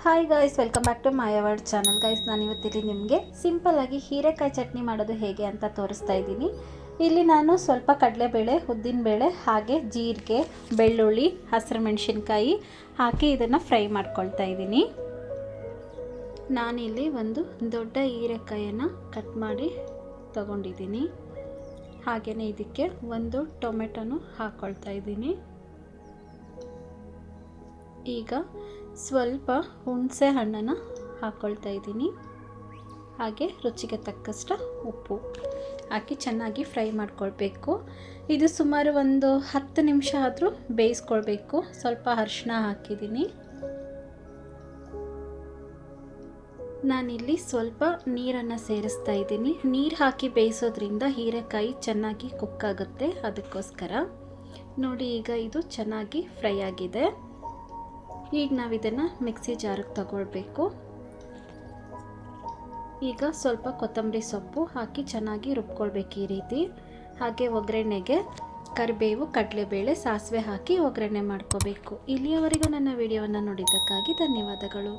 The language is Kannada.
Hi guys, welcome back to my our channel. Guys, ನಾನು ಇವತ್ತಿಲ್ಲಿ ನಿಮಗೆ ಸಿಂಪಲ್ಲಾಗಿ ಹೀರೆಕಾಯಿ ಚಟ್ನಿ ಮಾಡೋದು ಹೇಗೆ ಅಂತ ತೋರಿಸ್ತಾ ಇದ್ದೀನಿ. ಇಲ್ಲಿ ನಾನು ಸ್ವಲ್ಪ ಕಡಲೆಬೇಳೆ, ಉದ್ದಿನಬೇಳೆ, ಹಾಗೆ ಜೀರಿಗೆ, ಬೆಳ್ಳುಳ್ಳಿ, ಹಸಿರು ಮೆಣಸಿನ್ಕಾಯಿ ಹಾಕಿ ಇದನ್ನು ಫ್ರೈ ಮಾಡ್ಕೊಳ್ತಾ ಇದ್ದೀನಿ. ನಾನಿಲ್ಲಿ ಒಂದು ದೊಡ್ಡ ಹೀರೆಕಾಯನ್ನು ಕಟ್ ಮಾಡಿ ತಗೊಂಡಿದ್ದೀನಿ. ಹಾಗೆಯೇ ಇದಕ್ಕೆ ಒಂದು ಟೊಮೆಟೊನು ಹಾಕ್ಕೊಳ್ತಾ ಇದ್ದೀನಿ. ಈಗ ಸ್ವಲ್ಪ ಹುಣಸೆ ಹಣ್ಣನ್ನು ಹಾಕ್ಕೊಳ್ತಾ ಇದ್ದೀನಿ. ಹಾಗೆ ರುಚಿಗೆ ತಕ್ಕಷ್ಟು ಉಪ್ಪು ಹಾಕಿ ಚೆನ್ನಾಗಿ ಫ್ರೈ ಮಾಡ್ಕೊಳ್ಬೇಕು. ಇದು ಸುಮಾರು ಒಂದು 10 ನಿಮಿಷ ಆದರೂ ಬೇಯಿಸ್ಕೊಳ್ಬೇಕು. ಸ್ವಲ್ಪ ಅರಿಶಿನ ಹಾಕಿದ್ದೀನಿ. ನಾನಿಲ್ಲಿ ಸ್ವಲ್ಪ ನೀರನ್ನು ಸೇರಿಸ್ತಾ ಇದ್ದೀನಿ. ನೀರು ಹಾಕಿ ಬೇಯಿಸೋದ್ರಿಂದ ಹೀರೆಕಾಯಿ ಚೆನ್ನಾಗಿ ಕುಕ್ ಆಗುತ್ತೆ, ಅದಕ್ಕೋಸ್ಕರ. ನೋಡಿ, ಈಗ ಇದು ಚೆನ್ನಾಗಿ ಫ್ರೈ ಆಗಿದೆ. ಈಗ ನಾವು ಇದನ್ನು ಮಿಕ್ಸಿ ಜಾರಿಗೆ ತಗೊಳ್ಬೇಕು. ಈಗ ಸ್ವಲ್ಪ ಕೊತ್ತಂಬರಿ ಸೊಪ್ಪು ಹಾಕಿ ಚೆನ್ನಾಗಿ ರುಬ್ಕೊಳ್ಬೇಕು ಈ ರೀತಿ. ಹಾಗೆ ಒಗ್ಗರಣೆಗೆ ಕರಿಬೇವು, ಕಡಲೆಬೇಳೆ, ಸಾಸಿವೆ ಹಾಕಿ ಒಗ್ಗರಣೆ ಮಾಡ್ಕೋಬೇಕು. ಇಲ್ಲಿಯವರೆಗೂ ನನ್ನ ವಿಡಿಯೋವನ್ನು ನೋಡಿದ್ದಕ್ಕಾಗಿ ಧನ್ಯವಾದಗಳು.